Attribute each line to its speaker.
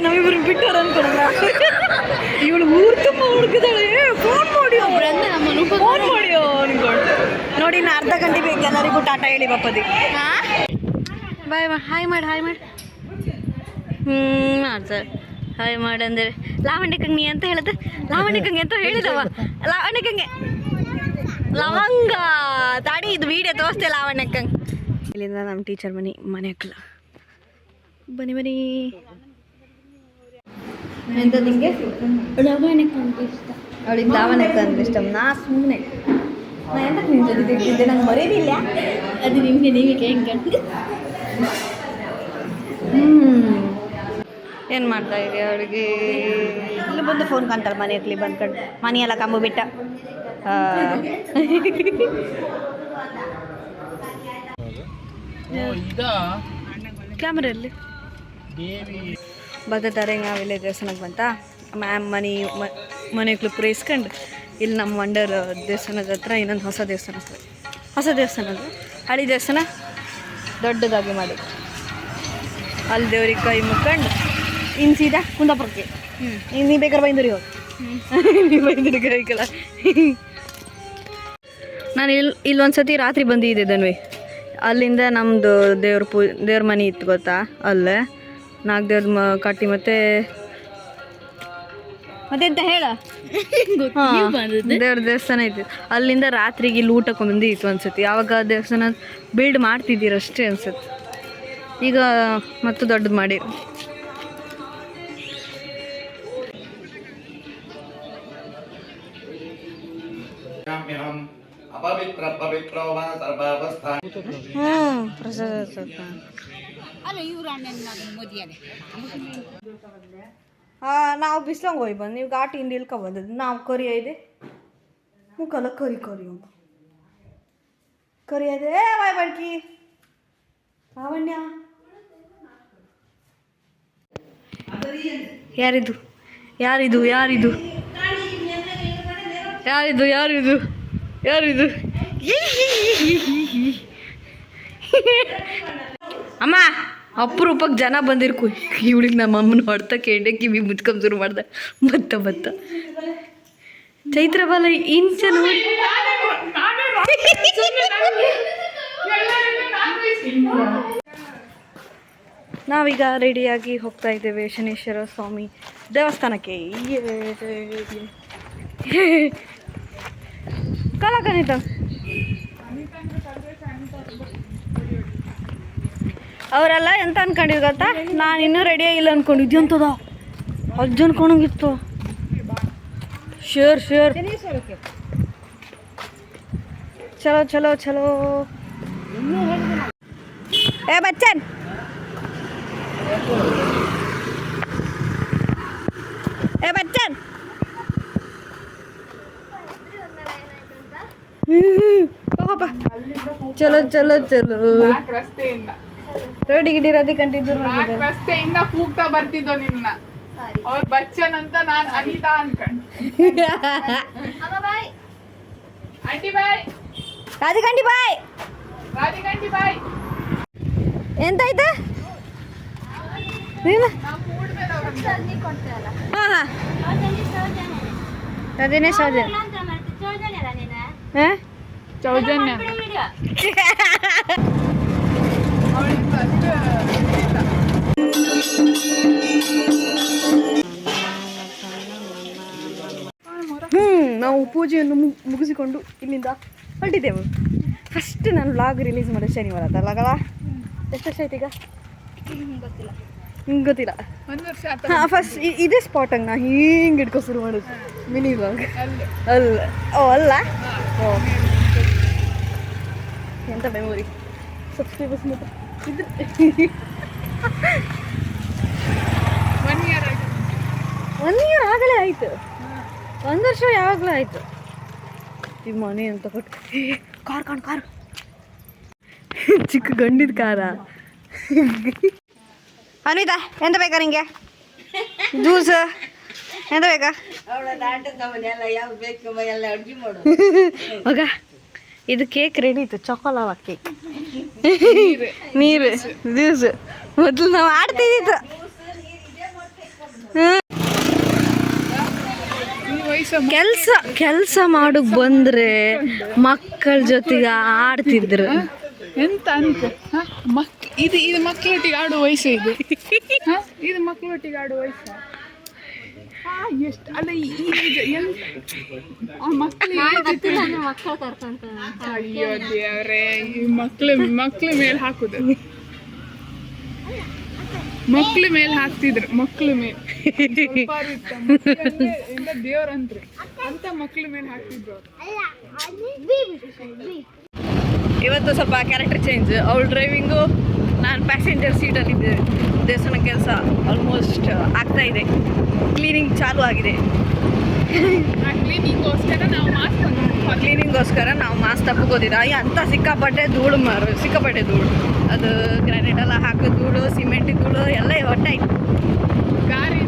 Speaker 1: ನಾವಿಬ್ರು ಬಿಟ್ಟವ್ರು ಅನ್ಕೊಂಡ ಇವಳು ಊರು ತುಂಬ ಹುಡುಕಿದಾಳೆ ಫೋನ್ ಮಾಡಿ ಫೋನ್ ಮಾಡಿ ಅನ್ಕೊಂಡು ನೋಡಿ ಇನ್ನು ಅರ್ಧ ಗಂಟೆ ಬೇಕು ಎಲ್ಲರಿಗೂ ಟಾಟಾ ಹೇಳಿ ಬಪ್ಪದಿ ಬಾಯ್ ಹಾಯ್ ಮಾಡಿ ಮಾಡ್ತಾರೆ ಹಾಯ್ ಮಾಡಂದರೆ ಲಾವಣ್ಯಕ್ಕಂಗೆ ಅಂತ ಹೇಳುತ್ತೆ ಲಾವಣ್ಯಕ್ಕಂಗೆ ಅಂತ ಹೇಳಿದವ ಲಾವಣ್ಯಕ್ಕಂಗೆ ಲವಂಗ ತಾಡಿ ಇದು ವಿಡಿಯೋ ತೋರಿಸ್ತೆ ಲಾವಣ್ಯಕ್ಕಂಗೆ ಇಲ್ಲಿಂದ ನಮ್ಮ ಟೀಚರ್ ಮನೆ ಹಕ್ಕಲ್ಲ ಬನ್ನಿ ಎಂತ ನಿಂಗೆ ಲಾವಣ್ಯಕ್ಕಂತ ಇಷ್ಟ ಅವಳಿಗೆ ಲಾವಣ್ಯಕ್ಕ ಅಂದ್ರೆ ಇಷ್ಟ ನಾ ಸುಮ್ಮನೆ ನಾ ಎಂತಕ್ಕೆ ನಿನ್ನ ಜೊತೆ ತಿಳ್ತಿದ್ದೆ ನಂಗೆ ಮರೆಯಿಲ್ಲ ಅದು ನಿಮಗೆ ನೀವೇ ಹೆಂಗೆ ಏನು ಮಾಡ್ತಾ ಇದೆ ಅವಳಿಗೆ ಇಲ್ಲಿ ಬಂದು ಫೋನ್ ಕಾಣ್ತಾಳೆ ಮನೆ ಹಕ್ಕಲಿ ಬಂದ್ಕೊಂಡು ಮನೆಯೆಲ್ಲ ಕಂಬು ಬಿಟ್ಟ ಕ್ಯಾಮ್ರಲ್ಲಿ ಬರ್ತಾರೆ ನಾವಿಲ್ಲೇ ದೇವಸ್ಥಾನಕ್ಕೆ ಬಂತ ಮ್ಯಾಮ್ ಮನೆಗಳು ಪೂರೈಸ್ಕೊಂಡು ಇಲ್ಲಿ ನಮ್ಮ ವಂಡರ್ ದೇವಸ್ಥಾನದ ಹತ್ರ ಇನ್ನೊಂದು ಹೊಸ ದೇವಸ್ಥಾನ ಅದು ಹಳಿ ದೇವಸ್ಥಾನ ದೊಡ್ಡದಾಗಿ ಮಾಡಿ ಅಲ್ಲಿ ದೇವ್ರಿಗೆ ಕೈ ಮುಕ್ಕೊಂಡು ಇನ್ನು ಸೀದಾ ಕುಂದಾಪುರಕ್ಕೆ ನೀ ಬೇಕಾದ್ರೆ ಬೈಂದೂರಿಗೆ ಹೋಗಿ ನೀವು ಬೈಂದೂರಿಗೆ ಹೋಯ್ಕಲ್ಲ ನಾನು ಇಲ್ಲೊಂದ್ಸತಿ ರಾತ್ರಿ ಬಂದಿದ್ದೆ ದನ್ವಿ ಅಲ್ಲಿಂದ ನಮ್ಮದು ದೇವ್ರ ಮನೆ ಇತ್ತು ಗೊತ್ತಾ ಅಲ್ಲೇ 4 ದೇವ್ರ ಕಟ್ಟಿ ಮತ್ತೆಂತ ಹೇಳ ದೇವ್ರ ದೇವಸ್ಥಾನ ಇತ್ತು ಅಲ್ಲಿಂದ ರಾತ್ರಿಗೆ ಇಲ್ಲಿ ಊಟಕ್ಕೆ ಬಂದಿತ್ತು ಅನ್ಸುತ್ತೆ ಯಾವಾಗ ದೇವಸ್ಥಾನ ಬಿಲ್ಡ್ ಮಾಡ್ತಿದ್ದೀರಷ್ಟೇ ಅನ್ಸುತ್ತೆ ಈಗ ಮತ್ತು ದೊಡ್ಡದು ಮಾಡಿ ನಾವು ಬಿಸ್ಲಂಗೆ ಹೋಗಿ ಬಂದು ನೀವು ಘಾಟಿಯಿಂದ ಇಳ್ಕೊ ಬಂದದ್ದು ನಾವು ಕರಿ ಇದೆ ಮುಖಲ್ಲ ಕರಿ ಕರಿ ಅದೇ ಬಾಯ್ ಬಡ್ಕಿ ಲಾವಣ್ಯ ಯಾರಿದು ಅಮ್ಮ ಅಪರೂಪಕ್ಕೆ ಜನ ಬಂದಿರ್ಕು ಇವಳಿಗೆ ನಮ್ಮ ಅಮ್ಮನ ಹೊಡ್ತಾ ಕೇಂಡೆ ಕಿವಿ ಮುಚ್ಕೊಂಡ್ ಶುರು ಮಾಡ್ದೆ ಬತ್ತ ಚೈತ್ರ ಬಾಲ ಇಂಚ ನೋಡಿ ನಾವೀಗ ರೆಡಿಯಾಗಿ ಹೋಗ್ತಾ ಇದ್ದೇವೆ ಶನೇಶ್ವರ ಸ್ವಾಮಿ ದೇವಸ್ಥಾನಕ್ಕೆ ಕಲಾಕನಿತ ಅವರೆಲ್ಲ ಎಂತ ಅನ್ಕೊಂಡಿದ್ ಗೊತ್ತಾ ನಾನು ಇನ್ನೂ ರೆಡಿಯಾಗಿಲ್ಲ ಅನ್ಕೊಂಡಿದ್ದೆ ಅಂತದ ಅಜ್ಜ ಅನ್ಕೊಂಡಂಗಿತ್ತು ಶೋರ್ ಚಲೋ ಏ ಬಚ್ಚನ್ ಹೋಗಪ್ಪ ಚಲೋ ರೋಡಿ ಗಿಡಿ ರದಿ ಕಂಟಿದ್ದು
Speaker 2: ರಸ್ತೆಯಿಂದ ಕೂಗ್ತಾ ಬರ್ತಿದ್ದೋ ನಿನ್ನ ಅವ್ರ ಬಚ್ಚನ್ ಅಂತ ನಾನ್ ಅನಿತಾ ಅನ್ಕೊಂಡ್ ಆಂಟಿ ಬಾಯ್
Speaker 1: ರಾಧಿಕಂಡಿ ಬಾಯ್ ಎಂತಾಯ್ತು ಅದೇನೇ
Speaker 2: ಸೌಜನ್ಯ
Speaker 1: ನಾವು ಪೂಜೆಯನ್ನು ಮುಗಿಸಿಕೊಂಡು ಇಲ್ಲಿಂದ ಹೊರಟಿದ್ದೆವು ಫಸ್ಟ್ ನಾನು ವ್ಲಾಗ್ ರಿಲೀಸ್ ಮಾಡೋದು ಶನಿವಾರ ಅಲ್ಲಗಲ್ಲ ಎಷ್ಟು ವರ್ಷ ಆಯ್ತು ಈಗ ಗೊತ್ತಿಲ್ಲ ಹಾಂ ಫಸ್ಟ್ ಇದೇ ಸ್ಪಾಟಂಗೆ ನಾ ಹಿಂಗೆ ಇಟ್ಕೊ ಶುರು ಮಾಡೋದು ಮಿನಿ ವ್ಲಾಗ್ ಅಲ್ಲ ಎಂತ ಮೆಮೊರಿ ಸಬ್ಸ್ಕ್ರೈಬರ್ಸ್ ಮತ್ತೆ ಇದ್ರೆ 1 ಇಯರ್ ಆಗಲೇ ಆಯಿತು 1 ವರ್ಷ ಯಾವಾಗಲೂ ಆಯಿತು ಈಗ ಮನೆ ಅಂತ ಕೊಟ್ಟು ಕಾರ್ ಚಿಕ್ಕ ಗಂಡಿದ ಕಾರ ಅನಿತಾ ಎಂತ ಬೇಕಾ ನಿಂಗೆ ಜ್ಯೂಸ್ ಎಂತ ಬೇಕಾ ಮಗ ಇದು ಕೇಕ್ ರೆಡಿ ಇತ್ತು ಚೊಕೊಲಾವ ಕೇಕ್ ನೀರು ಜ್ಯೂಸ್ ಮೊದಲು ನಾವು ಆಡ್ತಿದ್ದಿತ್ತು ಕೆಲಸ ಮಾಡಕ್ ಬಂದ್ರೆ ಮಕ್ಕಳ ಜೊತೆಗೆ ಆಡ್ತಿದ್ರು.
Speaker 2: ಎಂತ ಅಂತ ಇದು ಮಕ್ಕಳೊಟ್ಟಿಗೆ ಆಡುವ ವಯಸ್ಸು ಇದು. ಇದು ಮಕ್ಕಳೊಟ್ಟಿಗೆ ಆಡುವ ವಯಸ್ಸು. ಎಷ್ಟು ಅಲ್ಲ ಅಯ್ಯೋ ದೇವ್ರೆ, ಈ ಮಕ್ಳ ಮೇಲೆ ಹಾಕುದು, ಮಕ್ಳ ಮೇಲೆ ಹಾಕ್ತಿದ್ರು, ಮಕ್ಳ ಮೇಲೆ ದೇವ್ರಂತ್ರಿ ಅಂತ ಮಕ್ಳ ಮೇಲೆ ಹಾಕ್ತಿದ್ರು.
Speaker 1: ಇವತ್ತು ಸ್ವಲ್ಪ ಕ್ಯಾರೆಕ್ಟರ್ ಚೇಂಜ್. ಅವಳು ಡ್ರೈವಿಂಗು, ನಾನು ಪ್ಯಾಸೆಂಜರ್ ಸೀಟಲ್ಲಿದ್ದೆ. ದೇವಸ್ಥಾನ ಕೆಲಸ ಆಲ್ಮೋಸ್ಟ್ ಆಗ್ತಾ ಇದೆ, ಕ್ಲೀನಿಂಗ್ ಚಾಲು ಆಗಿದೆ.
Speaker 2: ಕ್ಲೀನಿಂಗೋಸ್ಕರ
Speaker 1: ನಾವು ಮಾಸ್ಕ್ ತಪ್ಪಗೋದಿದ್ದ ಅಂತ ಸಿಕ್ಕಾಪಟ್ಟೆ ಧೂಳು ಸಿಕ್ಕಾಪಟ್ಟೆ ಧೂಳು. ಅದು ಗ್ರಾನೈಟ್ ಎಲ್ಲ ಹಾಕೋ ಧೂಳು, ಸಿಮೆಂಟ್ ಧೂಳು ಎಲ್ಲ ಒಟ್ಟಾಯ್ತು.
Speaker 2: ಗಾರಿ